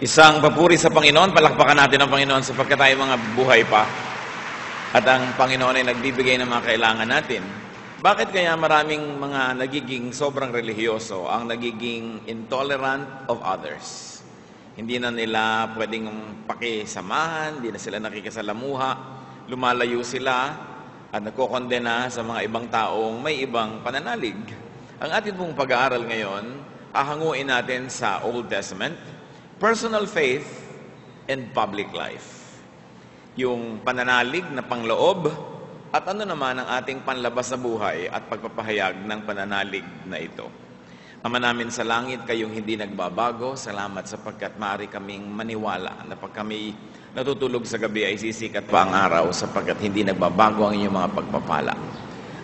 Isang papuri sa Panginoon, palakpakan natin ang Panginoon sapagkat tayo mga buhay pa. At ang Panginoon ay nagbibigay ng mga kailangan natin. Bakit kaya maraming mga nagiging sobrang relihiyoso ang nagiging intolerant of others? Hindi na nila pwedeng pakisamahan, hindi na sila nakikisalamuha, lumalayo sila at nagkokondena sa mga ibang taong may ibang pananalig. Ang atin pong pag-aaral ngayon, ahanguin natin sa Old Testament, personal faith and public life. Yung pananalig na pangloob at ano naman ang ating panlabas na buhay at pagpapahayag ng pananalig na ito. Ama namin sa langit, kayong hindi nagbabago, salamat sapagkat maaari kaming maniwala na pag kami natutulog sa gabi ay sisikat pa ang araw sapagkat hindi nagbabago ang inyong mga pagpapala.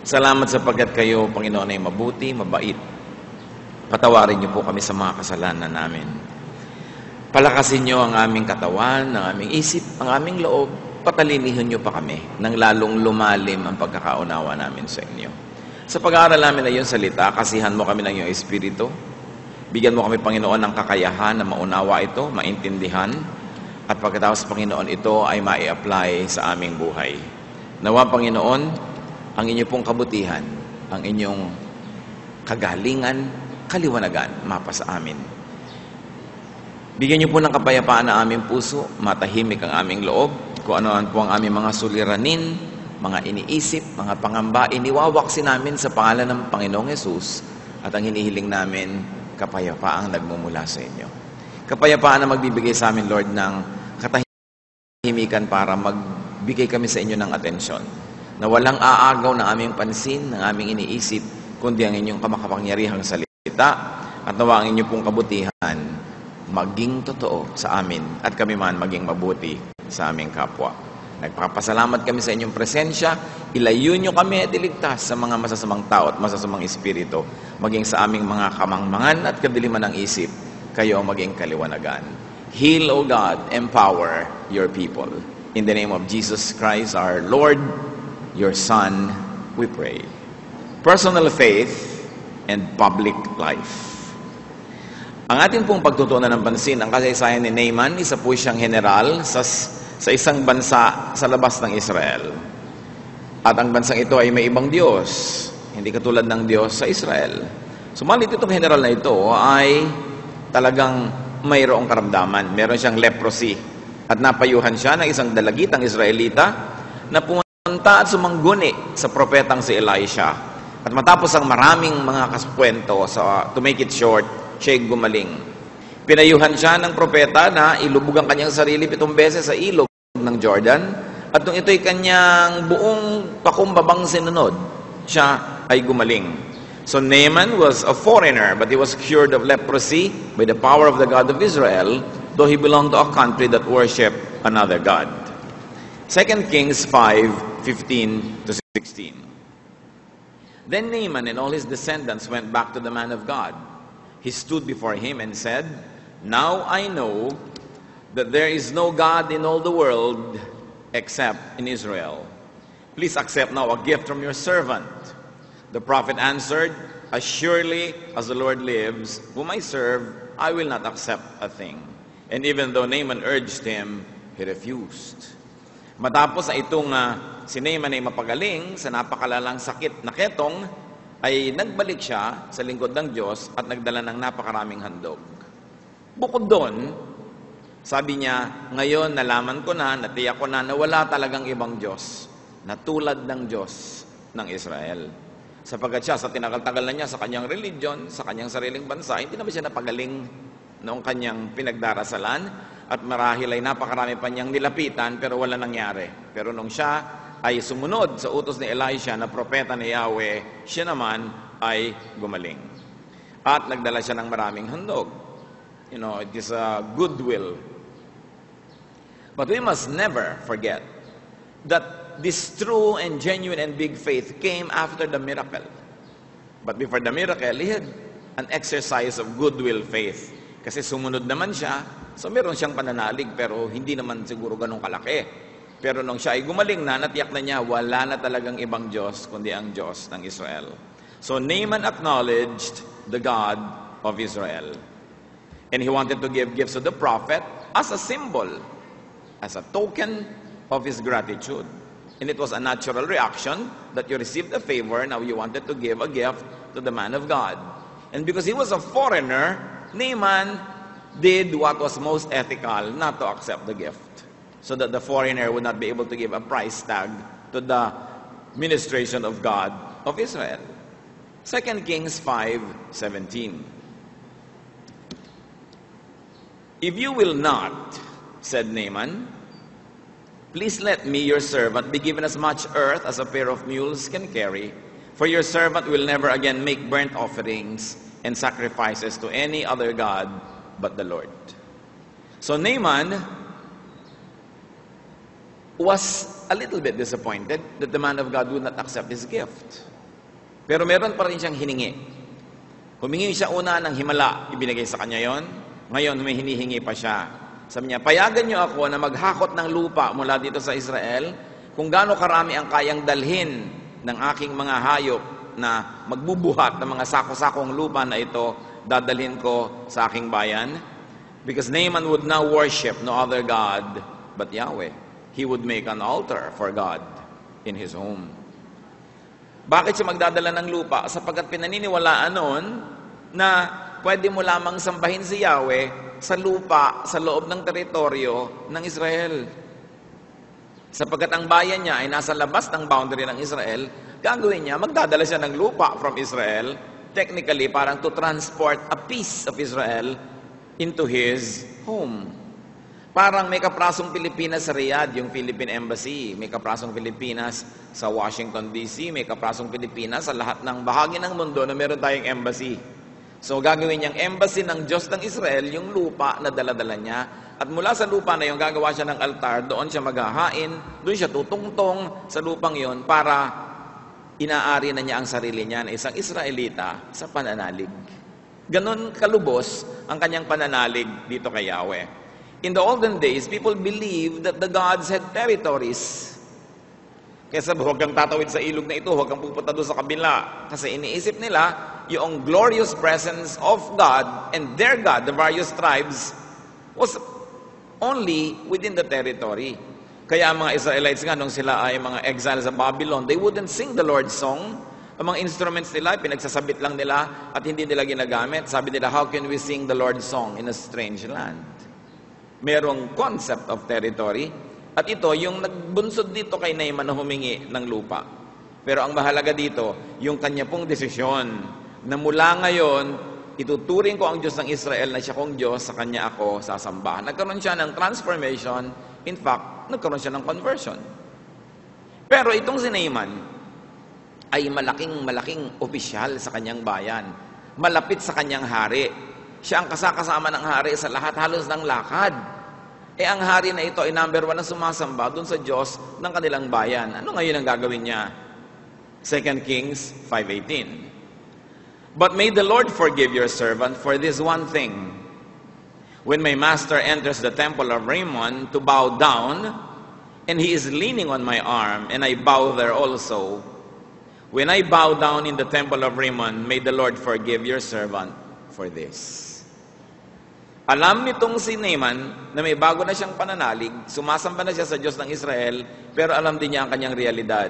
Salamat sapagkat kayo, Panginoon, ay mabuti, mabait. Patawarin niyo po kami sa mga kasalanan namin. Palakasin niyo ang aming katawan, ang aming isip, ang aming loob. Patalinihin niyo pa kami nang lalong lumalim ang pagkakaunawa namin sa inyo. Sa pag-aaral namin na iyong salita, kasihan mo kami ng iyong Espiritu. Bigyan mo kami, Panginoon, ng kakayahan na maunawa ito, maintindihan. At pagkatapos, Panginoon, ito ay mai-apply sa aming buhay. Nawa, Panginoon, ang inyong pong kabutihan, ang inyong kagalingan, kaliwanagan, mapa sa amin. Bigyan niyo po ng kapayapaan ang aming puso, matahimik ang aming loob, kung ano po ang aming mga suliranin, mga iniisip, mga pangamba, iniwawaksin namin sa pangalan ng Panginoong Hesus at ang hinihiling namin, kapayapaang nagmumula sa inyo. Kapayapaan na magbibigay sa amin, Lord, ng katahimikan para magbigay kami sa inyo ng atensyon, na walang aagaw ng aming pansin, ng aming iniisip, kundi ang inyong kamakapangyarihang salita at nawa ang inyong pong kabutihan maging totoo sa amin at kami man maging mabuti sa aming kapwa. Nagpapasalamat kami sa inyong presensya. Ilayo nyo kami at iligtas sa mga masasamang tao at masasamang espiritu, maging sa aming mga kamangmangan at kadiliman ng isip, kayo ang maging kaliwanagan. Heal, O God, empower your people. In the name of Jesus Christ, our Lord, your Son, we pray. Personal faith and public life. Ang ating pong pagtutunan ng pansin, ang kasaysayan ni Naaman, isa po siyang general sa isang bansa sa labas ng Israel. At ang bansang ito ay may ibang Diyos, hindi katulad ng Diyos sa Israel. Sumalit itong general na ito ay talagang mayroong karamdaman. Meron siyang leprosy. At napayuhan siya ng isang dalagitang Israelita na pumunta at sumangguni sa propetang si Elisha. At matapos ang maraming mga kaskwento, to make it short, siya'y gumaling. Pinayuhan siya ng propeta na ilubog ang kanyang sarili 7 beses sa ilog ng Jordan. At nung ito'y kanyang buong pakumbabang sinunod, siya ay gumaling. So Naaman was a foreigner, but he was cured of leprosy by the power of the God of Israel, though he belonged to a country that worshiped another God. 2 Kings 5:15-16. Then Naaman and all his descendants went back to the man of God. He stood before him and said, "Now I know that there is no God in all the world except in Israel. Please accept now a gift from your servant." The prophet answered, "As surely as the Lord lives, whom I serve, I will not accept a thing." And even though Naaman urged him, he refused. Matapos na itong si Naaman ay mapagaling sa napakalalang sakit na ketong, ay nagbalik siya sa lingkod ng Diyos at nagdala ng napakaraming handog. Bukod doon, sabi niya, ngayon nalaman ko na, natiyak ko na wala talagang ibang Diyos na tulad ng Diyos ng Israel. Sapagkat siya, sa tinagal-tagal na niya sa kanyang religion, sa kanyang sariling bansa, hindi naman siya napagaling noong kanyang pinagdarasalan at marahil ay napakarami pa niyang nilapitan pero wala nangyari. Pero nung siya ay sumunod sa utos ni Elisha na propeta ni Yahweh, siya naman ay gumaling. At nagdala siya ng maraming handog. You know, it is a goodwill. But we must never forget that this true and genuine and big faith came after the miracle. But before the miracle, he had an exercise of goodwill faith. Kasi sumunod naman siya, so meron siyang pananalig, pero hindi naman siguro ganun kalaki. Pero nung siya ay gumaling na, natiyak na niya, wala na talagang ibang Diyos, kundi ang Diyos ng Israel. So Naaman acknowledged the God of Israel. And he wanted to give gifts to the prophet as a symbol, as a token of his gratitude. And it was a natural reaction that you received a favor, now you wanted to give a gift to the man of God. And because he was a foreigner, Naaman did what was most ethical, not to accept the gift, so that the foreigner would not be able to give a price tag to the ministration of God of Israel. 2 Kings 5:17. If you will not, said Naaman, please let me, your servant, be given as much earth as a pair of mules can carry, for your servant will never again make burnt offerings and sacrifices to any other god but the Lord. So Naaman was a little bit disappointed that the man of God would not accept his gift. Pero meron pa rin siyang hiningi. Humingi siya una ng himala, ibinigay sa kanya yon. Ngayon, may hinihingi pa siya. Sabi niya, payagan niyo ako na maghakot ng lupa mula dito sa Israel kung gaano karami ang kayang dalhin ng aking mga hayop na magbubuhat ng mga sako-sakong lupa na ito, dadalhin ko sa aking bayan. Because Naaman would now worship no other God but Yahweh. He would make an altar for God in his home. Bakit siya magdadala ng lupa? Sapagkat pinaniniwalaan noon na pwede mo lamang sambahin si Yahweh sa lupa, sa loob ng teritoryo ng Israel. Sapagkat ang bayan niya ay nasa labas ng boundary ng Israel, gagawin niya, magdadala siya ng lupa from Israel, technically parang to transport a piece of Israel into his home. Parang may kaprasong Pilipinas sa Riyadh, yung Philippine Embassy. May kaprasong Pilipinas sa Washington, D.C. May kaprasong Pilipinas sa lahat ng bahagi ng mundo na meron tayong embassy. So gagawin niyang embassy ng Diyos ng Israel, yung lupa na daladala niya. At mula sa lupa na yung gagawa siya ng altar, doon siya maghahain, doon siya tutungtong sa lupang yon para inaari na niya ang sarili niya na isang Israelita sa pananalig. Ganon kalubos ang kanyang pananalig dito kay Yahweh. In the olden days, people believed that the gods had territories. Kaya sabi, huwag kang tatawid sa ilog na ito, huwag kang pupunta doon sa kabila. Kasi iniisip nila, yung glorious presence of God and their God, the various tribes, was only within the territory. Kaya ang mga Israelites nga, nung sila ay mga exile sa Babylon, they wouldn't sing the Lord's song. Ang mga instruments nila, pinagsasabit lang nila at hindi nila ginagamit. Sabi nila, how can we sing the Lord's song in a strange land? Merong concept of territory. At ito, yung nagbunsod dito kay Naaman na humingi ng lupa. Pero ang mahalaga dito, yung kanya pong desisyon na mula ngayon, ituturing ko ang Diyos ng Israel na siya kong Diyos, sa kanya ako sasamba. Nagkaroon siya ng transformation. In fact, nagkaroon siya ng conversion. Pero itong si Naaman ay malaking opisyal sa kanyang bayan. Malapit sa kanyang hari. Siya ang kasama ng hari sa lahat halos ng lakad. Ang hari na ito ay number 1 na sumasamba doon sa Diyos ng kanilang bayan. Ano ngayon ang gagawin niya? 2 Kings 5:18. But may the Lord forgive your servant for this one thing. When my master enters the temple of Rimmon to bow down, and he is leaning on my arm, and I bow there also. When I bow down in the temple of Rimmon, may the Lord forgive your servant for this. Alam nitong si Naaman na may bago na siyang pananalig, sumasamba na siya sa Diyos ng Israel, pero alam din niya ang kanyang realidad.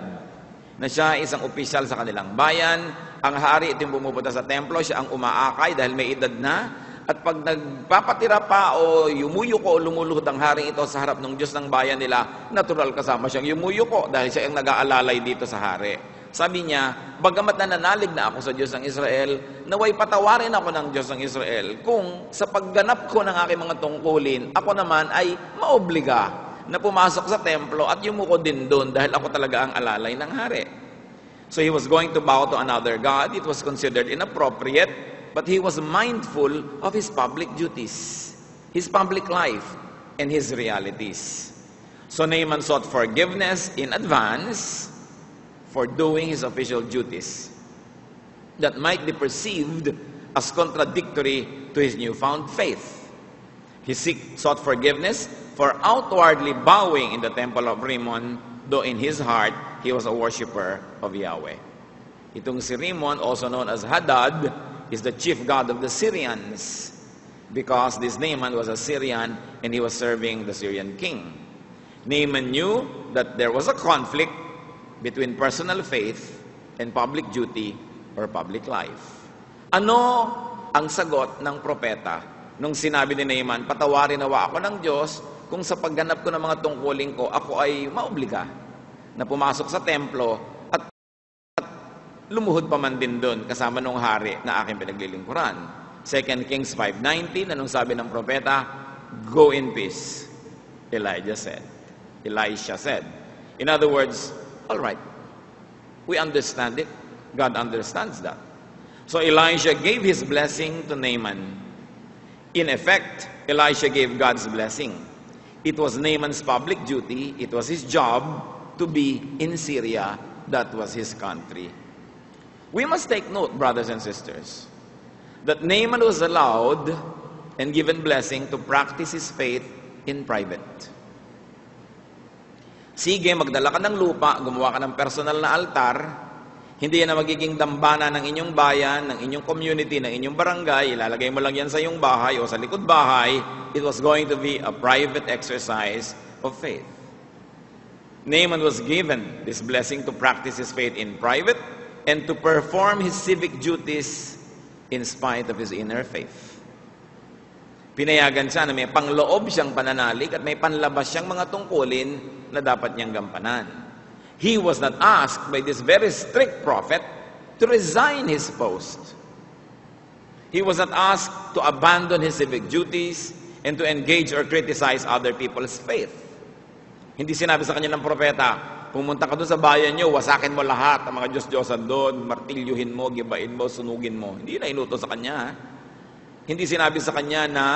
Na siya isang opisyal sa kanilang bayan, ang hari ito yung pumupunta sa templo, siya ang umaakay dahil may edad na, at pag nagpapatira pa o yumuyuko o lumuluhod ang hari ito sa harap ng Diyos ng bayan nila, natural kasama siyang yumuyuko dahil siya ang nag-aalalay dito sa hari. Sabi niya, bagamat nananalig na ako sa Diyos ng Israel, naway patawarin ako ng Diyos ng Israel kung sa pagganap ko ng aking mga tungkulin, ako naman ay maobliga na pumasok sa templo at yumuko din doon dahil ako talaga ang alalay ng hari. So he was going to bow to another god. It was considered inappropriate, but he was mindful of his public duties, his public life, and his realities. So Naaman sought forgiveness in advance for doing his official duties that might be perceived as contradictory to his newfound faith. He sought forgiveness for outwardly bowing in the temple of Rimmon, though in his heart, he was a worshiper of Yahweh. Itong si Rimmon, also known as Hadad, is the chief god of the Syrians. because this Naaman was a Syrian and he was serving the Syrian king. Naaman knew that there was a conflict between personal faith and public duty or public life. Ano ang sagot ng propeta nung sinabi ni Naaman, patawarin nawa ako ng Diyos kung sa pagganap ko ng mga tungkulin ko, ako ay maobliga na pumasok sa templo at lumuhod pa man din doon kasama nung hari na aking pinaglilingkuran. 2 Kings 5:19, anong sabi ng propeta? Go in peace, Elisha said. In other words, all right, we understand it. God understands that. So Elisha gave his blessing to Naaman. In effect, Elisha gave God's blessing. It was Naaman's public duty. It was his job to be in Syria. That was his country. We must take note, brothers and sisters, that Naaman was allowed and given blessing to practice his faith in private. Sige, magdala ka ng lupa, gumawa ka ng personal na altar, hindi yan na magiging dambana ng inyong bayan, ng inyong community, ng inyong barangay, ilalagay mo lang yan sa iyong bahay o sa likod bahay, it was going to be a private exercise of faith. Naaman was given this blessing to practice his faith in private and to perform his civic duties in spite of his inner faith. Pinayagan siya na may pangloob siyang pananalig at may panlabas siyang mga tungkulin na dapat niyang gampanan. He was not asked by this very strict prophet to resign his post. He was not asked to abandon his civic duties and to engage or criticize other people's faith. Hindi sinabi sa kanya ng propeta, pumunta ka doon sa bayan niyo, wasakin mo lahat, ang mga Diyos-Diyosan doon, martilyuhin mo, gibain mo, sunugin mo. Hindi na inutos sa kanya. Hindi sinabi sa kanya na,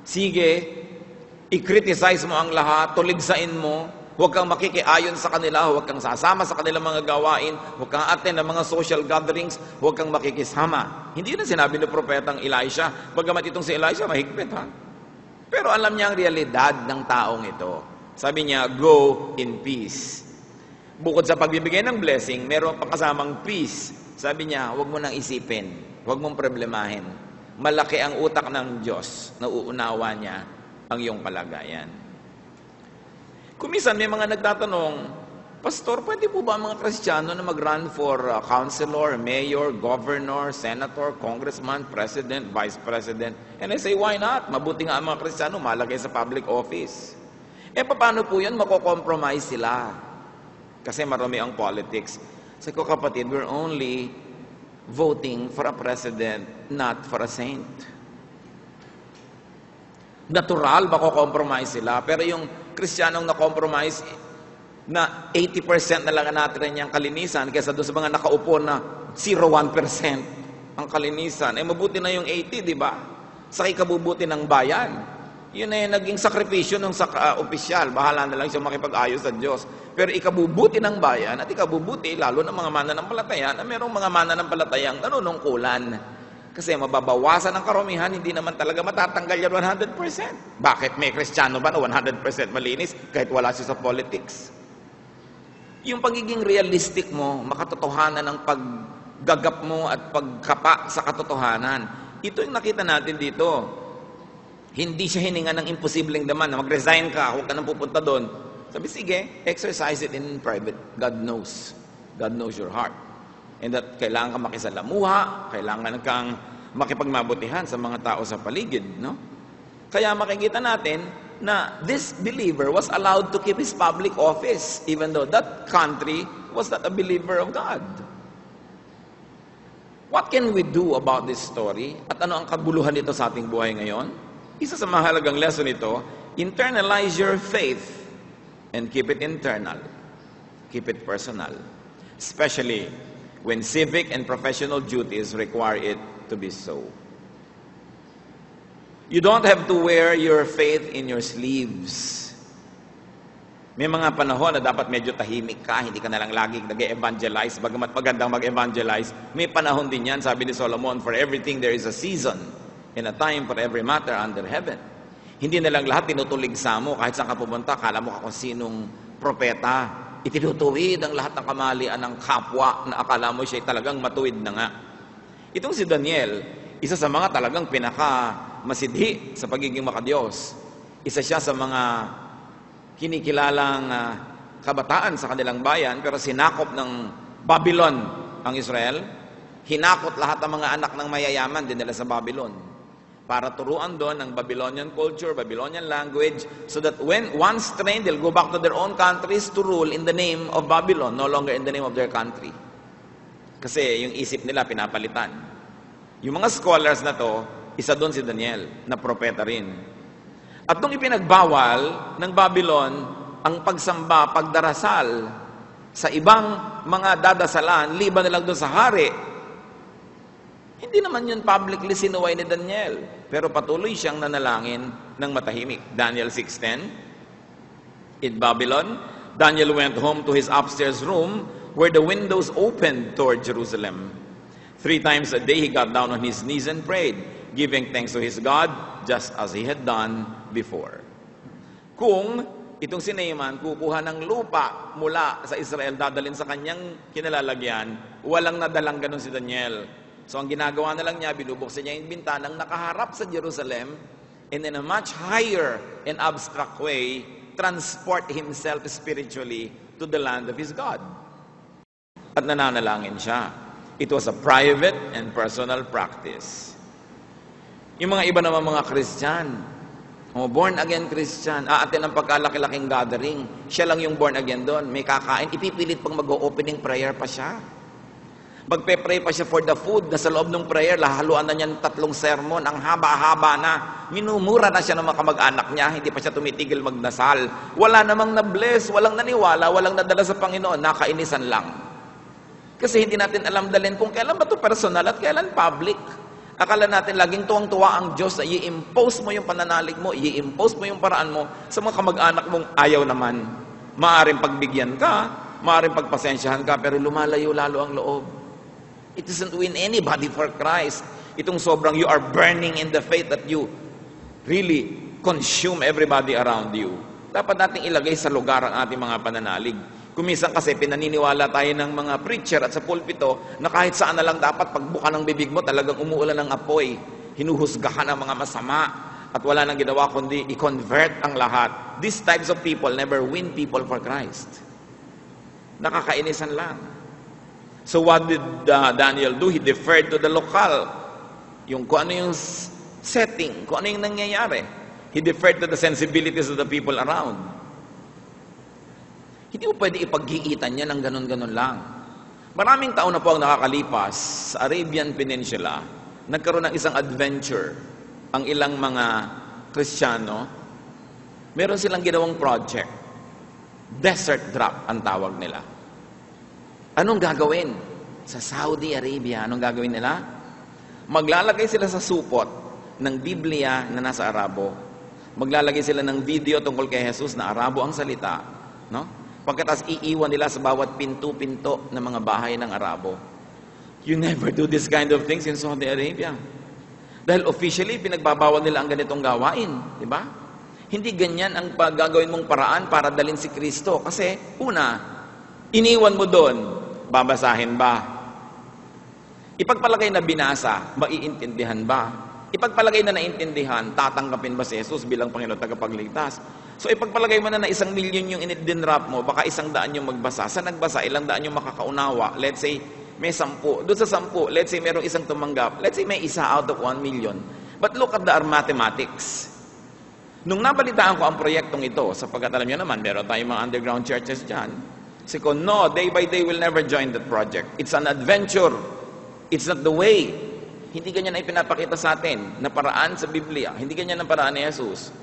sige, i-criticize mo ang lahat, tuligsain mo, huwag kang makikiayon sa kanila, huwag kang sasama sa kanilang mga gawain, huwag kang attend ng mga social gatherings, huwag kang makikisama. Hindi na sinabi ng propetang Elisha, bagamat itong si Elisha, mahigpit ha. Pero alam niya ang realidad ng taong ito. Sabi niya, go in peace. Bukod sa pagbibigay ng blessing, meron pa kasamang peace. Sabi niya, huwag mo nang isipin, huwag mong problemahin. Malaki ang utak ng Diyos na uunawa niya ang iyong kalagayan. Kumisan may mga nagtatanong, Pastor, pwede po ba ang mga Kristiyano na mag-run for councilor, mayor, governor, senator, congressman, president, vice president? And I say, why not? Mabuti nga ang mga Kristiyano malagay sa public office. Paano po yan? Mako-compromise sila. Kasi marami ang politics. Sabi ko, kapatid, we're only voting for a president, not for a saint. Natural, mako-compromise sila. Pero yung Kristiyanong na-compromise, na 80% na lang natin niyang kalinisan, kaysa doon sa mga nakaupo na 0.1% ang kalinisan. Mabuti na yung 80, di ba? Sa ikabubuti ng bayan. Yun na yung naging sakripisyo ng opisyal. Bahala na lang siya makipag-ayos sa Diyos. Pero ikabubuti ng bayan at ikabubuti lalo ng mga mananampalataya na merong mga mananampalatayang nanunungkulan. Kasi mababawasan ang karumihan, hindi naman talaga matatanggal yan 100%. Bakit may Kristiyano ba na 100% malinis kahit wala siya sa politics? Yung pagiging realistic mo, makatotohanan ng paggagap mo at pagkapa sa katotohanan. Ito yung nakita natin dito. Hindi siya hininga ng imposibleng demand na mag-resign ka, huwag ka nang pupunta doon. Sabi, sige, exercise it in private. God knows. God knows your heart. And that kailangan kang makisalamuha, kailangan kang makipagmabutihan sa mga tao sa paligid. No? Kaya makikita natin na this believer was allowed to keep his public office even though that country was not a believer of God. What can we do about this story? At ano ang kabuluhan nito sa ating buhay ngayon? Isa sa mahalagang lesson ito, internalize your faith and keep it internal. Keep it personal. Especially when civic and professional duties require it to be so. You don't have to wear your faith in your sleeves. May mga panahon na dapat medyo tahimik ka, hindi ka na lang laging nag-evangelize, bagamat magandang mag-evangelize. May panahon din yan, sabi ni Solomon, for everything there is a season and a time for every matter under heaven. Hindi na lang lahat tinutuligsa mo, kahit saan ka pumunta, kala mo ka kung sinong propeta. Itinutuwid ang lahat ng kamalian ng kapwa na akala mo siya talagang matuwid na nga. Itong si Daniel, isa sa mga talagang masidhi sa pagiging makadiyos. Isa siya sa mga kinikilalang kabataan sa kanilang bayan, pero sinakop ng Babylon ang Israel. Hinakot lahat ng mga anak ng mayayaman, dinala sa Babylon. Para turuan doon ng Babylonian culture, Babylonian language, so that when once trained, they'll go back to their own countries to rule in the name of Babylon, no longer in the name of their country. Kasi yung isip nila pinapalitan. Yung mga scholars na to, isa doon si Daniel, na propeta rin. At nung ipinagbawal ng Babylon ang pagsamba, pagdarasal sa ibang mga dadasalan, liban na lang doon sa hari, hindi naman yun publicly sinuway ni Daniel. Pero patuloy siyang nanalangin ng matahimik. Daniel 6:10. In Babylon, Daniel went home to his upstairs room where the windows opened toward Jerusalem. 3 times a day he got down on his knees and prayed, giving thanks to his God, just as he had done before. Kung itong si Naaman kukuha ng lupa mula sa Israel, dadalhin sa kanyang kinalalagyan, walang nadalang ganun si Daniel. So ang ginagawa na lang niya, binubuksan niya yung bintanang nakaharap sa Jerusalem, and in a much higher and abstract way, transport himself spiritually to the land of his God. At nananalangin siya. It was a private and personal practice. Yung mga iba naman mga Christian, born again Christian, aatin ang pagkalaki-laking gathering, siya lang yung born again doon, may kakain, ipipilit pang mag-opening prayer pa siya. Magpe-pray pa siya for the food, na sa loob ng prayer, lahaluan na niya ng 3 sermon, ang haba-haba na. Minumura na siya ng mga kamag-anak niya, hindi pa siya tumitigil magdasal. Wala namang na-bless, walang naniwala, walang nadala sa Panginoon, nakainisan lang. Kasi hindi natin alam dalhin kung kailan ba ito personal at kailan public. Akala natin laging tuwang-tuwa ang Diyos na i-impose mo yung pananalig mo, i-impose mo yung paraan mo sa mga kamag-anak mong ayaw naman. Maaring pagbigyan ka, maaring pagpasensyahan ka, pero lumalayo lalo ang loob. It doesn't win anybody for Christ. Itong sobrang you are burning in the faith that you really consume everybody around you. Dapat nating ilagay sa lugar ang ating mga pananalig. Kuminsan kasi pinaniniwala tayo ng mga preacher at sa pulpito na kahit saan na lang dapat pagbuka ng bibig mo talagang umuulan ng apoy. Hinuhusgahan ang mga masama at wala nang ginawa kundi i-convert ang lahat. These types of people never win people for Christ. Nakakainisan lang. So what did Daniel do? He deferred to the local. Yung kung ano yung setting, kung ano yung nangyayari. He deferred to the sensibilities of the people around. Hindi mo pwede ipaghiitan niya ng ganun-ganun lang. Maraming taon na po ang nakakalipas sa Arabian Peninsula, nagkaroon ng isang adventure ang ilang mga Kristiyano. Meron silang ginawang project. Desert drop ang tawag nila. Anong gagawin? Sa Saudi Arabia, anong gagawin nila? Maglalagay sila sa supot ng Biblia na nasa Arabo. Maglalagay sila ng video tungkol kay Jesus na Arabo ang salita. No? Pagkatapos iiwan nila sa bawat pinto-pinto ng mga bahay ng Arabo. You never do this kind of things in Saudi Arabia. Dahil officially, pinagbabawal nila ang ganitong gawain. Diba? Hindi ganyan ang gagawin mong paraan para dalhin si Kristo. Kasi, una, iniwan mo doon, babasahin ba? Ipagpalagay na binasa, maiintindihan ba? Ipagpalagay na naintindihan, tatanggapin ba si Jesus bilang Panginoon tagapagligtas? So ipagpalagay mo na 1 million yung dinrap mo, baka 100 yung magbasa. Sa nagbasa, 100 yung makakaunawa. Let's say, may 10. Doon sa 10, let's say merong isang tumanggap. Let's say may isa out of 1 million. But look at the mathematics. Nung nabalitaan ko ang proyektong ito, sapagkat alam nyo naman, meron tayong mga underground churches dyan. Kasi ko, no, day by day will never join that project. It's an adventure. It's not the way. Hindi ganyan ay pinapakita sa atin na paraan sa Biblia. Hindi ganyan ang paraan ni Jesus.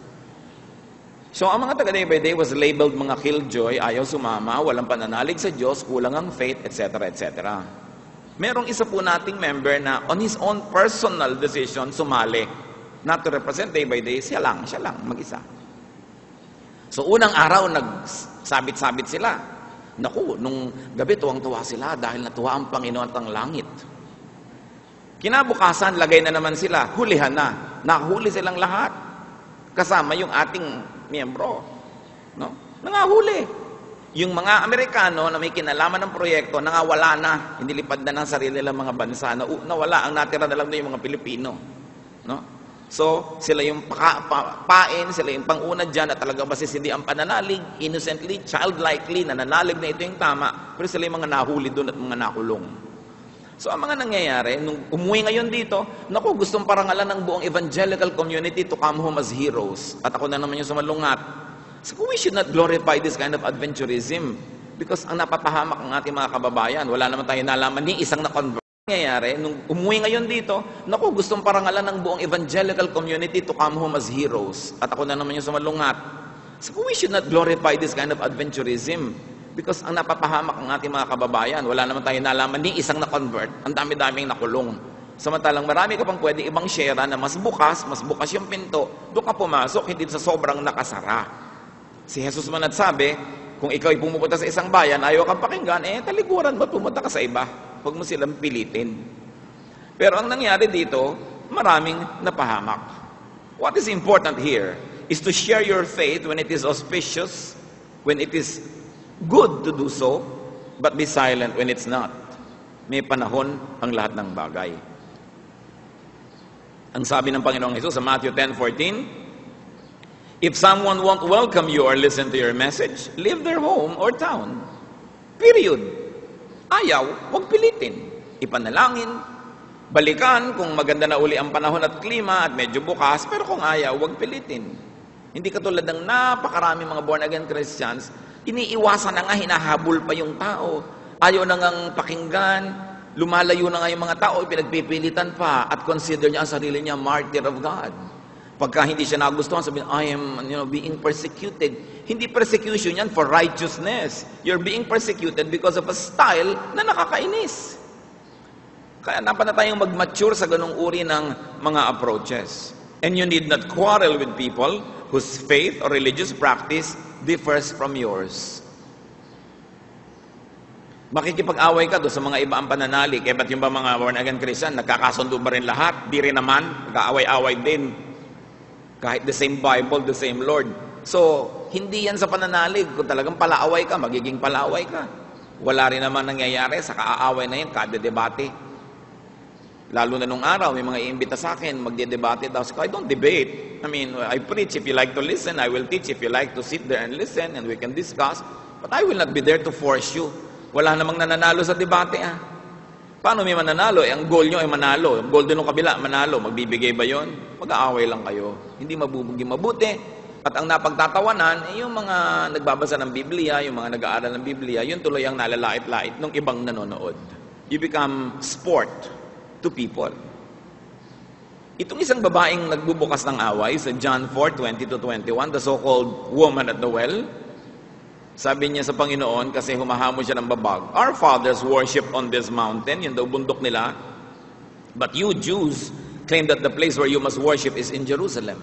So, ang mga taga day by day was labeled mga killjoy, ayaw sumama, walang pananalig sa Diyos, kulang ang faith, etc., etc. Merong isa po nating member na on his own personal decision, sumali. Not to represent day by day, siya lang, mag-isa. So, unang araw, nagsabit-sabit sila. Naku, nung gabi, tuwang-tuwa sila dahil natuwa ang Panginoon at ang langit. Kinabukasan, lagay na naman sila, hulihan na. Nakahuli silang lahat. Kasama yung ating miyembro. No? Nangahuli. Yung mga Amerikano na may kinalaman ng proyekto, nangawala na. Inilipad na ng sarili nilang mga bansa. Nawala. Ang natira na lang doon yung mga Pilipino. No? So, sila yung pain, sila yung panguna dyan at talagang masisindi ang pananalig, innocently, childlikely, nananalig na ito yung tama. Pero sila yung mga nahuli doon at mga nakulong. So, ang mga nangyayari, nung umuwi ngayon dito, naku, gustong parangalan ng buong evangelical community to come home as heroes. At ako na naman yung sumalungat. So, we should not glorify this kind of adventurism because ang napapahamak ng ating mga kababayan, wala naman tayo nalaman ni isang na-convert. Nangyayari, nung umuwi ngayon dito, naku, gustong parangalan ng buong evangelical community to come home as heroes. At ako na naman yung sumalungat. So we should not glorify this kind of adventurism because ang napapahamak ng ating mga kababayan, wala naman tayo nalaman ni isang na-convert, ang dami-daming nakulong. Samantalang marami ka pang pwede ibang share na mas bukas yung pinto, doon ka pumasok, hindi sa sobrang nakasara. Si Jesus man at sabi, kung ikaw ay pumupunta sa isang bayan, ayaw kang pakinggan, talikuran mo, pumunta ka sa iba. Huwag mo silang pilitin. Pero ang nangyari dito, maraming napahamak. What is important here is to share your faith when it is auspicious, when it is good to do so, but be silent when it's not. May panahon ang lahat ng bagay. Ang sabi ng Panginoong Hesus sa Matthew 10:14, if someone won't welcome you or listen to your message, leave their home or town. Period. Ayaw, huwag pilitin. Ipanalangin, balikan kung maganda na uli ang panahon at klima at medyo bukas, pero kung ayaw, huwag pilitin. Hindi katulad ng napakarami mga born-again Christians, iniiwasan na nga, hinahabol pa yung tao. Ayaw na ngang pakinggan, lumalayo na nga yung mga tao, pinagpipilitan pa at consider niya ang sarili niya martyr of God. Pagka hindi siya nagustuhan, sabihin, I am being persecuted. Hindi persecution yan for righteousness. You're being persecuted because of a style na nakakainis. Kaya dapat na tayong mag-mature sa ganung uri ng mga approaches. And you need not quarrel with people whose faith or religious practice differs from yours. Makikipag-away ka doon sa mga iba ang pananalig. Ba't yung ba mga born-again Christian, nagkakasundo ba rin lahat? Di rin naman, nag-aaway-away din. Kahit the same Bible, the same Lord. So, hindi yan sa pananalig. Kung talagang palaaway ka, magiging palaaway ka. Wala rin naman nangyayari sa kaaaway na yan, kada debate. Lalo na nung araw, may mga iimbita sa akin, magdedebate daw. So, I don't debate. I mean, I preach. If you like to listen, I will teach. If you like to sit there and listen, and we can discuss. But I will not be there to force you. Wala namang nananalo sa debate, Paano may mananalo? Ang goal nyo ay manalo. Ang goal din ng kabila, manalo. Magbibigay ba yon? Mag-aaway lang kayo. Hindi mabuti. At ang napagtatawanan, yung mga nagbabasa ng Biblia, yung mga nag-aaral ng Biblia, yun tuloy ang nalalait-lait ng ibang nanonood. You become sport to people. Itong isang babaeng nagbubukas ng away sa John 4:20-21, the so-called woman at the well, sabi niya sa Panginoon, kasi humahamo siya ng babag, our fathers worship on this mountain, yun daw bundok nila, but you Jews claim that the place where you must worship is in Jerusalem.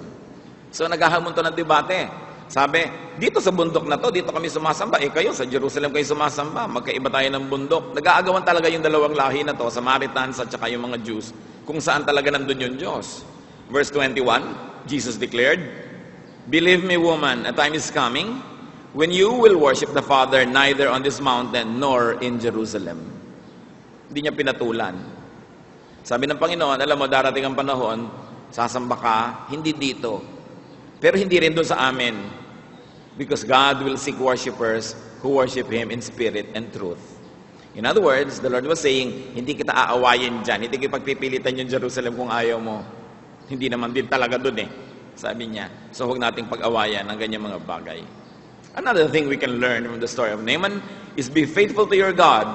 So naghahamon to ng debate. Sabi, dito sa bundok na to, dito kami sumasamba. Kayo, sa Jerusalem kayo sumasamba. Magkaiba tayo ng bundok. Nag-aagawan talaga yung dalawang lahi na to, Samaritans at saka yung mga Jews, kung saan talaga nandun yung Diyos. Verse 21, Jesus declared, believe me, woman, a time is coming when you will worship the Father neither on this mountain nor in Jerusalem. Hindi niya pinatulan. Sabi ng Panginoon, alam mo, darating ang panahon, sasamba ka, hindi dito. Pero hindi rin doon sa amin. Because God will seek worshipers who worship Him in spirit and truth. In other words, the Lord was saying, hindi kita aawayin dyan, hindi kita pagpipilitan yung Jerusalem kung ayaw mo. Hindi naman din talaga doon sabi niya. So huwag nating pag-awayan ang ganyang mga bagay. Another thing we can learn from the story of Naaman is be faithful to your God,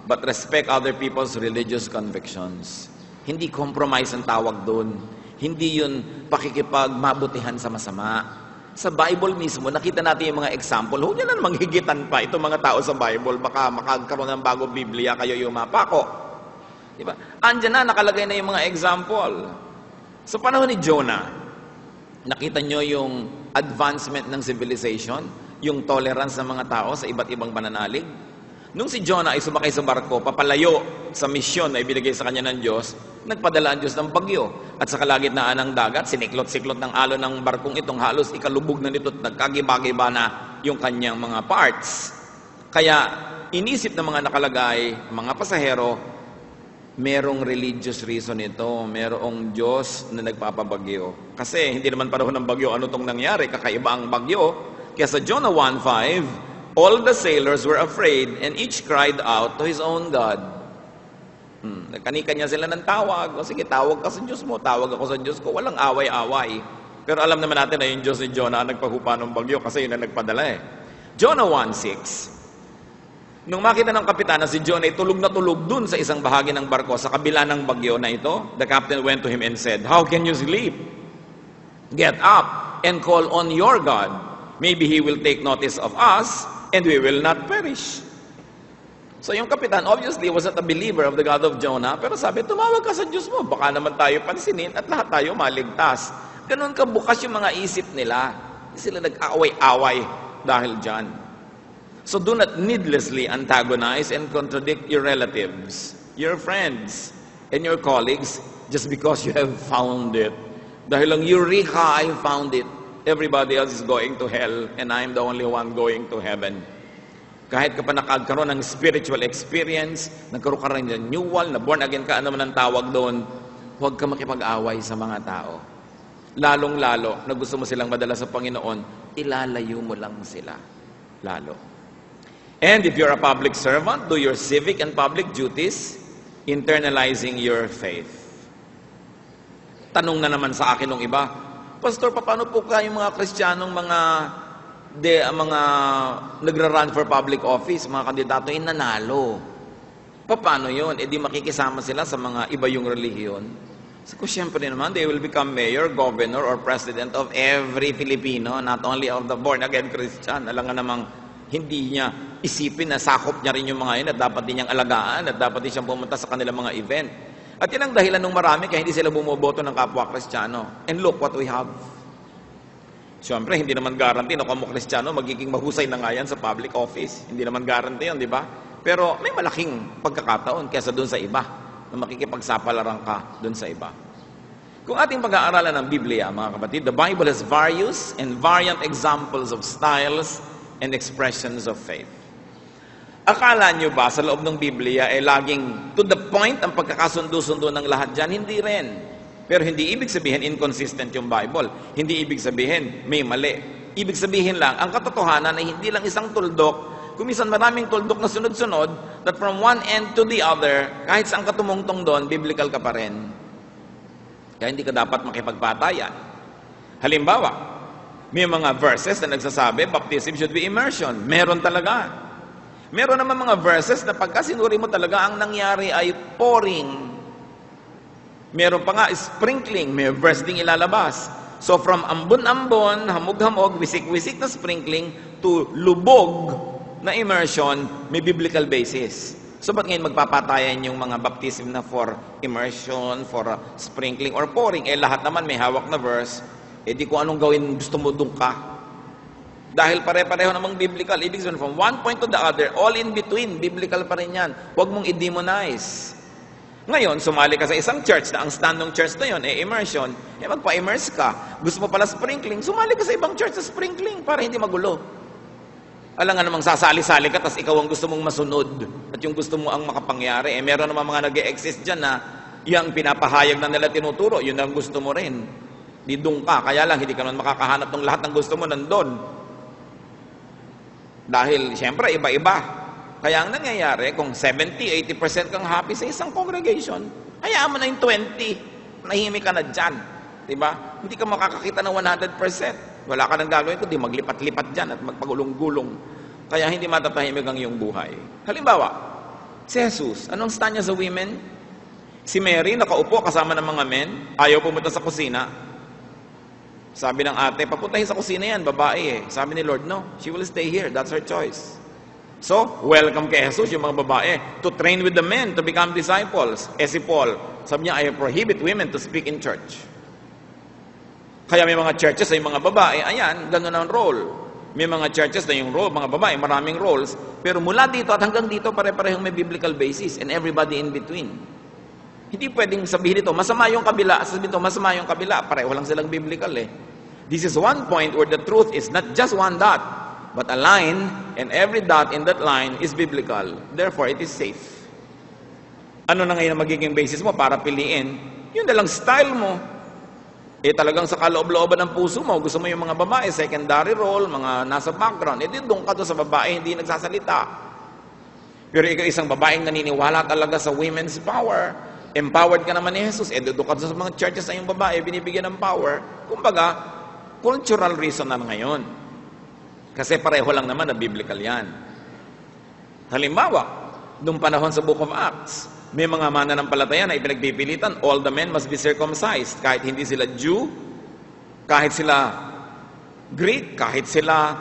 but respect other people's religious convictions. Hindi compromise ang tawag doon. Hindi yun pakikipagmabutihan sa masama. Sa Bible mismo, nakita natin yung mga example. Huwag nyo na manghigitan pa itong mga tao sa Bible. Baka makagkaroon ng bagong Biblia, kayo yung mapako. Diba? Andiyan na, nakalagay na yung mga example. Sa panahon ni Jonah, nakita nyo yung advancement ng civilization, yung tolerance ng mga tao sa iba't ibang pananalig. Nung si Jonah ay sumakay sa barko, papalayo sa misyon na ibinigay sa kanya ng Diyos, nagpadala ang Diyos ng bagyo. At sa kalagitnaan ng dagat, siniklot-siklot ng alon ng barkong itong halos ikalubog na nito at nagkagiba-giba na yung kanyang mga parts. Kaya inisip ng mga nakalagay, mga pasahero, merong religious reason ito. Merong Diyos na nagpapabagyo. Kasi hindi naman panahon ng bagyo, ano tong nangyari? Kakaiba ang bagyo. Kaya sa Jonah 1:5, all the sailors were afraid and each cried out to his own God. Nagkani-kanya sila ng tawag. O sige, tawag ka sa Diyos mo, tawag ako sa Diyos ko. Walang away-away. Pero alam naman natin na yung Diyos ni Jonah ang nagpahupa ng bagyo kasi yun ang nagpadala eh. Jonah 1:6. Nung makita ng kapitan na si Jonah ay tulog na tulog dun sa isang bahagi ng barko sa kabila ng bagyo na ito, the captain went to him and said, "How can you sleep? Get up and call on your God. Maybe He will take notice of us and we will not perish." So yung kapitan obviously wasn't a believer of the God of Jonah, pero sabi, tumawag ka sa Diyos mo, baka naman tayo pansinin at lahat tayo maligtas. Ganun kabukas yung mga isip nila. Hindi sila nag-away-away dahil dyan. So do not needlessly antagonize and contradict your relatives, your friends, and your colleagues just because you have found it. Dahil lang Eureka, I found it. Everybody else is going to hell and I'm the only one going to heaven. Kahit ka pa nakagkaroon ng spiritual experience, nagkaroon ka rin ng renewal, na born again ka, ano man ang tawag doon, huwag ka makipag-away sa mga tao. Lalong-lalo na gusto mo silang madala sa Panginoon, ilalayo mo lang sila. Lalo. And if you're a public servant, do your civic and public duties, internalizing your faith. Tanong na naman sa akin ng iba, Pastor, paano po kayong mga Kristiyanong mga nagra-run for public office, mga kandidato ay nanalo? Paano yun? E di makikisama sila sa mga iba yung relihiyon? So, siyempre naman, they will become mayor, governor, or president of every Filipino, not only of the born-again Christian. Alam nga namang hindi niya isipin na sakop niya rin yung mga yun at dapat din niyang alagaan at dapat din siyang pumunta sa kanilang mga event. At yun ang dahilan ng marami kaya hindi sila bumoboto ng kapwa Kristiyano. And look what we have. Siyempre, hindi naman guarantee na kung mo Kristiyano, magiging mahusay na nga yan sa public office. Hindi naman guarantee yun, di ba? Pero may malaking pagkakataon kaysa doon sa iba na makikipagsapalaran ka doon sa iba. Kung ating pag-aaralan ng Biblia, mga kapatid, the Bible has various and variant examples of styles and expressions of faith. Akala nyo ba sa loob ng Biblia ay laging to the point ang pagkakasundo-sundo ng lahat dyan? Hindi rin. Pero hindi ibig sabihin inconsistent yung Bible. Hindi ibig sabihin may mali. Ibig sabihin lang, ang katotohanan ay hindi lang isang tuldok, kumisan maraming tuldok na sunod-sunod, that from one end to the other, kahit saan ka tumungtong doon, biblical ka pa rin. Kaya hindi ka dapat makipagpatayan. Halimbawa, may mga verses na nagsasabi, baptism should be immersion. Meron talaga. Meron naman mga verses na pagka sinuri mo talaga, ang nangyari ay pouring. Meron pa nga, sprinkling. May verse ding ilalabas. So from ambon-ambon, hamog-hamog, wisik-wisik na sprinkling, to lubog na immersion, may biblical basis. So ba't ngayon magpapatayan yung mga baptism na for immersion, for sprinkling, or pouring? Eh lahat naman may hawak na verse. Eh di ko anong gawin gusto mo doon ka. Dahil pare-pareho namang biblical. Ibig sabihin, from one point to the other, all in between, biblical pa rin yan. Huwag mong i-demonize. Ngayon, sumali ka sa isang church na ang stand ng church na yun, immersion, magpa-immerse ka. Gusto mo pala sprinkling, sumali ka sa ibang church sa sprinkling para hindi magulo. Alam nga namang sasali-sali ka, tas ikaw ang gusto mong masunod at yung gusto mo ang makapangyari. Meron naman mga nag-e-exist dyan na yung pinapahayag na nila tinuturo, yun ang gusto mo rin. Didung ka, kaya lang hindi ka naman makakahanap ng lahat ng gusto mo nandun. Dahil, siyempre, iba-iba. Kaya ang nangyayari, kung 70-80% kang happy sa isang congregation, hayaan mo na yung 20%. Nahimik ka na dyan. Diba? Hindi ka makakakita ng 100%. Wala ka nang gagawin, kundi maglipat-lipat dyan at magpagulong-gulong. Kaya hindi matatahimik ang iyong buhay. Halimbawa, si Jesus, anong stand niya sa women? Si Mary, nakaupo kasama ng mga men, ayaw pumunta sa kusina. Sabi ng ate, papuntahin sa kusina yan, babae eh. Sabi ni Lord, no, she will stay here. That's her choice. So, welcome kay Jesus, yung mga babae, to train with the men to become disciples. Eh si Paul, sabi niya, I prohibit women to speak in church. Kaya may mga churches na yung mga babae, ayan, gano'n ang role. May mga churches na yung role, mga babae, maraming roles. Pero mula dito at hanggang dito, pare-parehong may biblical basis and everybody in between. Hindi pwedeng sabihin ito, masama yung kabila, sabihin ito, masama yung kabila. Pareho lang silang biblical eh. This is one point where the truth is not just one dot, but a line, and every dot in that line is biblical. Therefore, it is safe. Ano na ngayon ang magiging basis mo para piliin? Yun na lang style mo. Talagang sa kaloob-looban ng puso mo, gusto mo yung mga babae, secondary role, mga nasa background, doon ka doon sa babae, hindi nagsasalita. Pero ikaw isang babaeng naniniwala talaga sa women's power, empowered ka naman ni Jesus, doon ka doon sa mga churches na yung babae, binibigyan ng power. Kumbaga, cultural reason na ngayon. Kasi pareho lang naman na biblical yan. Halimbawa, noong panahon sa Book of Acts, may mga mananampalataya na ipinagpipilitan, all the men must be circumcised. Kahit hindi sila Jew, kahit sila Greek, kahit sila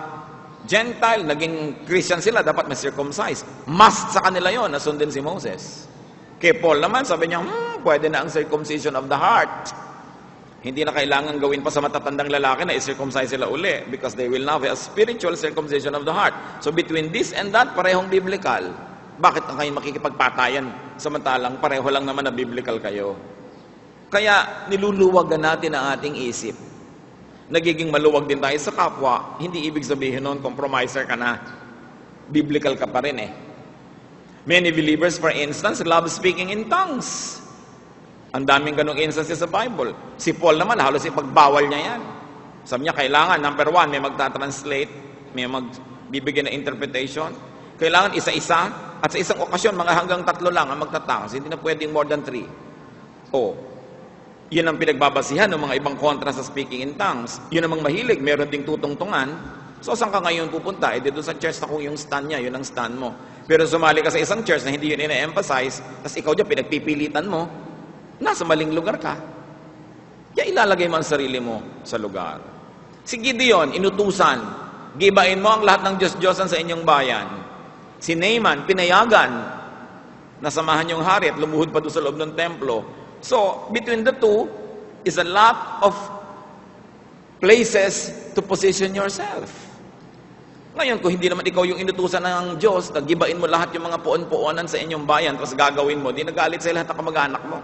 Gentile, naging Christian sila, dapat may circumcised. Must sa kanila yon na sundin si Moses. Kay Paul naman, sabi niya, pwede na ang circumcision of the heart. Hindi na kailangan gawin pa sa matatandang lalaki na i-circumcise sila uli because they will now have a spiritual circumcision of the heart. So between this and that, parehong biblical. Bakit na kayo makikipagpatayan samantalang pareho lang naman na biblical kayo? Kaya niluluwagan natin ang ating isip. Nagiging maluwag din tayo sa kapwa, hindi ibig sabihin nun, compromiser ka na. Biblical ka pa rin eh. Many believers, for instance, love speaking in tongues. Ang daming ganong instances sa Bible. Si Paul naman, halos ipagbawal niya yan. Sabi niya, kailangan, number 1, may magta-translate, may magbibigyan ng interpretation. Kailangan isa-isa, at sa isang okasyon, mga hanggang 3 lang ang magtatangs. Hindi na pwedeng more than 3. Yun ang pinagbabasihan ng mga ibang kontra sa speaking in tongues. Yun namang mahilig, meron ding tutungtungan. So, saan ka ngayon pupunta? Dito sa church na kung yung stand niya, yun ang stand mo. Pero sumali ka sa isang church na hindi yun ina-emphasize, tapos ikaw dyan pinagpipilitan mo, nasa maling lugar ka. Kaya ilalagay mo ang sarili mo sa lugar. Si Gideon, inutusan, gibain mo ang lahat ng Diyos-Diyosan sa inyong bayan. Si Naaman, pinayagan na samahan yung hari at lumuhod pa doon sa loob ng templo. So, between the two is a lot of places to position yourself. Ngayon, kung hindi naman ikaw yung inutusan ng Diyos, nagibain mo lahat yung mga puon-puonan sa inyong bayan, tapos gagawin mo, di nagalit sa lahat ng kamag-anak mo.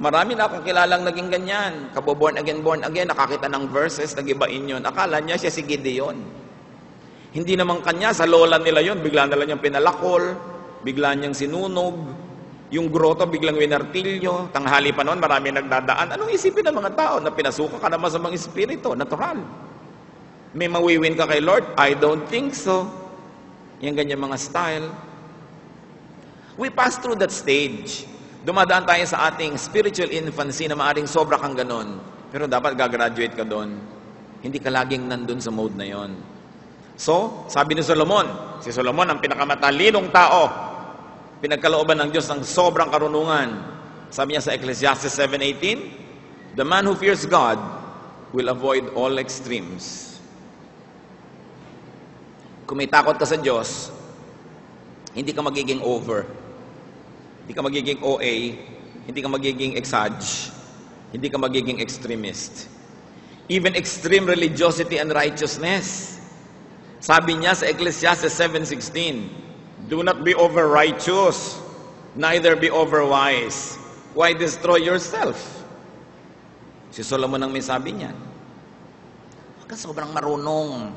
Marami na akong kilalang naging ganyan. Born again, nakakita ng verses, nagibain yun. Akala niya siya si Gideon. Hindi naman kanya, sa lola nila yon, bigla nila niyang pinalakol, bigla niyang sinunog, yung groto biglang winartilyo, tanghali pa noon, marami nagdadaan. Anong isipin ng mga tao na pinasuka ka naman sa mga espiritu? Natural. May mawiwin ka kay Lord? I don't think so. Yung ganyan mga style. We pass through that stage. Dumadaan tayo sa ating spiritual infancy na maaaring sobra kang ganon. Pero dapat gagraduate ka doon. Hindi ka laging nandun sa mode na yon. So, sabi ni Solomon, si Solomon ang pinakamatalinong tao, pinagkalooban ng Diyos ng sobrang karunungan. Sabi niya sa Ecclesiastes 7:18, the man who fears God will avoid all extremes. Kung may takot ka sa Diyos, hindi ka magiging over, hindi ka magiging OA, hindi ka magiging exage, hindi ka magiging extremist. Even extreme religiosity and righteousness. Sabi niya sa Ecclesiastes 7:16, do not be over-righteous, neither be over-wise. Why destroy yourself? Si Solomon ang may sabi niyan. Huwag ka sobrang marunong.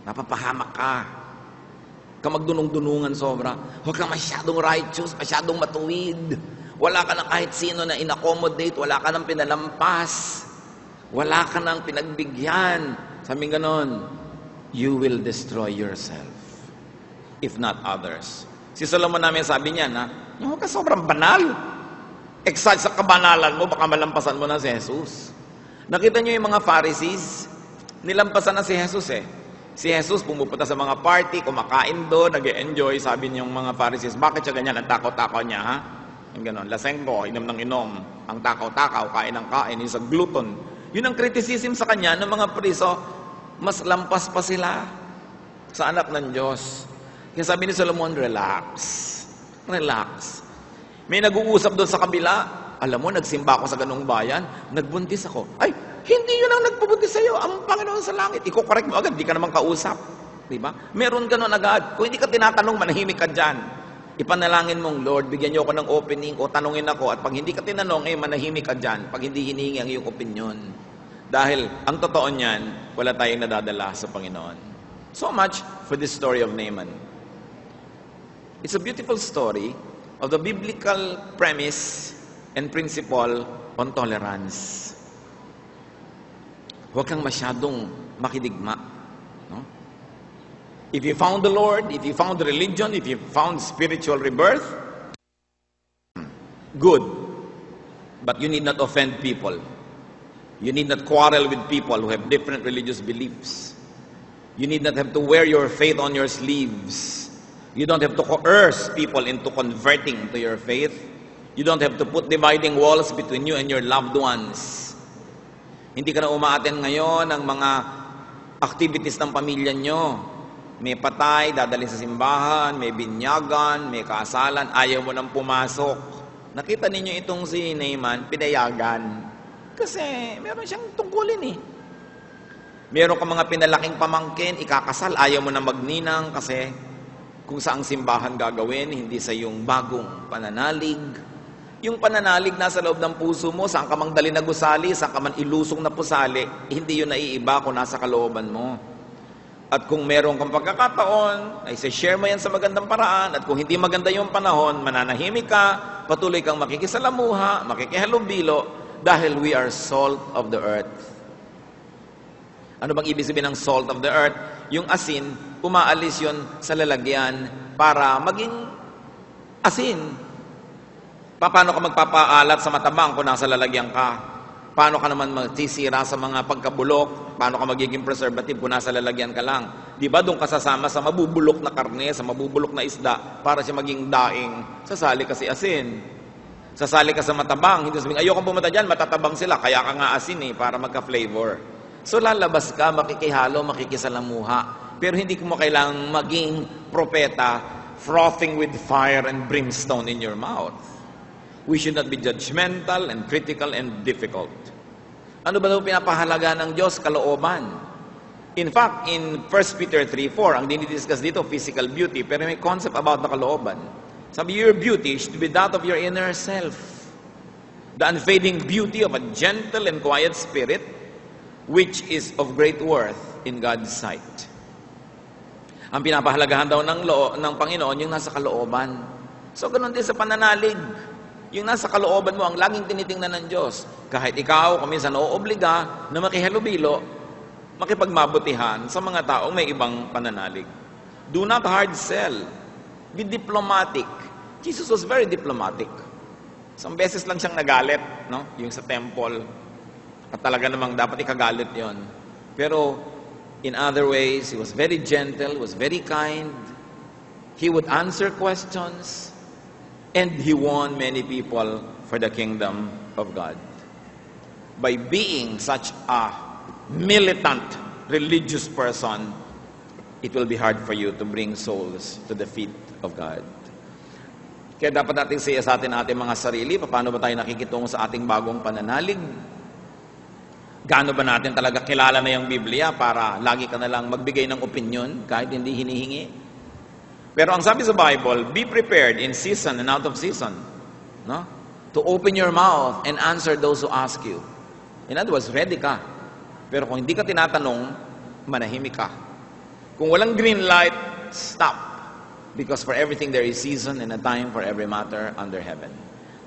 Napapahamak ka. Huwag ka magdunong-dunungan sobra. Huwag ka masyadong righteous, masyadong matuwid. Wala ka na kahit sino na in-accommodate. Wala ka nang pinalampas. Wala ka nang pinagbigyan. Sabi ganon, you will destroy yourself, if not others. Si Solomon namin sabi niya na, huwag ka sobrang banal. Exage sa kabanalan mo, baka malampasan mo na si Jesus. Nakita niyo yung mga Pharisees, nilampasan na si Jesus eh. Si Jesus pumupunta sa mga party, kumakain doon, nag-enjoy. Sabi niyong mga Pharisees, bakit siya ganyan? Ang takaw-takaw niya, ha? Yung ganon, lasenggo, inom ng inom. Ang takaw-takaw, kain ng kain, yung sa glutton. Yun ang criticism sa kanya ng mga priso. Mas lampas pa sila sa anak ng Diyos. Kaya sabi ni Solomon, relax. Relax. May nag-uusap doon sa kabila. Alam mo, nagsimba ako sa ganung bayan, nagbuntis ako. Ay, hindi yun ang nagpabuntis sa'yo. Ang Panginoon sa langit. Iko-correct mo agad, di ka naman kausap. Diba? Meron ka nun agad. Kung hindi ka tinatanong, manahimik ka dyan. Ipanalangin mong, Lord, bigyan niyo ako ng opening o tanungin ako. At pag hindi ka tinanong, manahimik ka dyan. Pag hindi hinihingi ang iyong opinion. Dahil ang totoo niyan, wala tayong nadadala sa Panginoon. So much for this story of Naaman. It's a beautiful story of the biblical premise and principle on tolerance. Huwag kang masyadong makidigma. No? If you found the Lord, if you found religion, if you found spiritual rebirth, good. But you need not offend people. You need not quarrel with people who have different religious beliefs. You need not have to wear your faith on your sleeves. You don't have to coerce people into converting to your faith. You don't have to put dividing walls between you and your loved ones. Hindi ka na umaattend ngayon ng mga activities ng pamilya nyo. May patay, dadalhin sa simbahan, may binyagan, may kasalan, ayaw mo nang pumasok. Nakita ninyo itong si Naaman, pinayagan. Kasi meron siyang tungkulin eh. Meron ka mga pinalaking pamangkin, ikakasal, ayaw mo na magninang kasi kung saang simbahan gagawin, hindi sa yung bagong pananalig. Yung pananalig nasa loob ng puso mo, saan ka mang dali na gusali, saan ka man ilusong na pusali, hindi yun naiiba kung nasa kalooban mo. At kung meron kang pagkakataon, ay share mo yan sa magandang paraan. At kung hindi maganda yung panahon, mananahimik ka, patuloy kang makikisalamuha, makikihalubilo, dahil we are salt of the earth. Ano bang ibig sabihin ng salt of the earth? Yung asin, umaalis yun sa lalagyan para maging asin. Paano ka magpapaalat sa matabang kung nasa lalagyan ka? Paano ka naman magsisira sa mga pagkabulok? Paano ka magiging preservative kung nasa lalagyan ka lang? Di ba doon ka sasama sa mabubulok na karne, sa mabubulok na isda, para siya maging daing? Sasali kasi asin. Sasali ka sa matabang, hindi sabihin, ayokong pumunta dyan, matatabang sila, kaya ka nga asin eh, para magka-flavor. So lalabas ka, makikihalo, makikisalamuha. Pero hindi mo kailangang maging propeta, frothing with fire and brimstone in your mouth. We should not be judgmental and critical and difficult. Ano ba daw pinapahalaga ng Diyos? Kalooban. In fact, in 1 Peter 3:4, ang dinidiscuss dito, physical beauty, pero may concept about the kalooban. Sabi, your beauty should be that of your inner self. The unfading beauty of a gentle and quiet spirit, which is of great worth in God's sight. Ang pinapahalagahan daw ng Panginoon, yung nasa kalooban. So, ganun din sa pananalig. Yung nasa kalooban mo, ang laging tinitingnan ng Diyos. Kahit ikaw, kung minsan oobliga na makihalubilo, makipagmabutihan sa mga taong may ibang pananalig. Do not hard sell. Be diplomatic. Jesus was very diplomatic. Isang beses lang siyang nagalit, no? Yung sa temple. At talaga namang dapat ikagalit yon. Pero in other ways, he was very gentle, was very kind. He would answer questions. And he won many people for the kingdom of God. By being such a militant religious person, it will be hard for you to bring souls to the feet of God. Kaya dapat natin siya sa ating mga sarili, paano ba tayo nakikitungo sa ating bagong pananalig? Gaano ba natin talaga kilala na yung Biblia para lagi ka na lang magbigay ng opinion kahit hindi hinihingi? Pero ang sabi sa Bible, be prepared in season and out of season. No? To open your mouth and answer those who ask you. In other words, ready ka. Pero kung hindi ka tinatanong, manahimik ka. Kung walang green light, stop. Because for everything there is season and a time for every matter under heaven.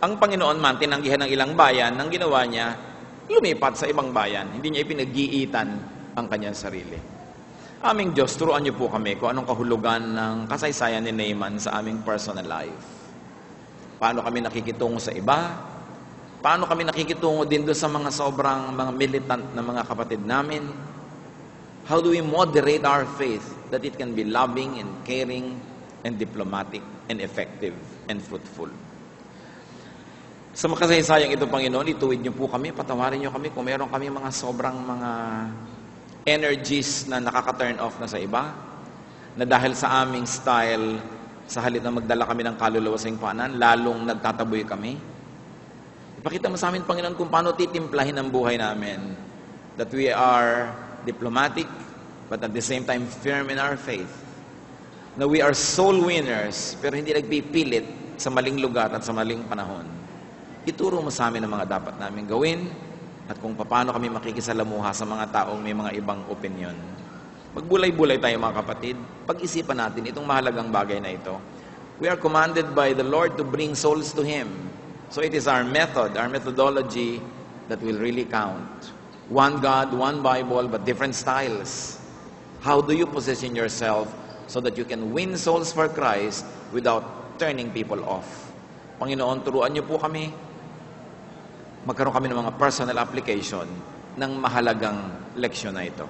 Ang Panginoon man, tinanggihan ng ilang bayan, nang ginawa niya, lumipat sa ibang bayan. Hindi niya ipinag-iitan ang kanyang sarili. Aming Diyos, turuan niyo po kami kung anong kahulugan ng kasaysayan ni Naaman sa aming personal life. Paano kami nakikitungo sa iba? Paano kami nakikitungo din doon sa mga sobrang mga militant na mga kapatid namin? How do we moderate our faith that it can be loving and caring and diplomatic and effective and fruitful? Sa makasaysayang ito, Panginoon, ituwid niyo po kami, patawarin niyo kami kung meron kami mga sobrang mga energies na nakaka-turn off na sa iba, na dahil sa aming style, sa halip na magdala kami ng kaluluwa sa impanan, lalong nagtataboy kami. Ipakita mo sa amin, Panginoon, kung paano titimplahin ang buhay namin, that we are diplomatic, but at the same time firm in our faith, na we are soul winners, pero hindi nagpipilit sa maling lugar at sa maling panahon. Ituro mo sa amin ang mga dapat namin gawin, at kung paano kami makikisalamuha sa mga taong may mga ibang opinion. Magbulay-bulay tayo mga kapatid. Pag-isipan natin itong mahalagang bagay na ito. We are commanded by the Lord to bring souls to Him. So it is our method, our methodology that will really count. One God, one Bible, but different styles. How do you position yourself so that you can win souls for Christ without turning people off? Panginoon, turuan niyo po kami. Magkaroon kami ng mga personal application ng mahalagang leksyon na ito.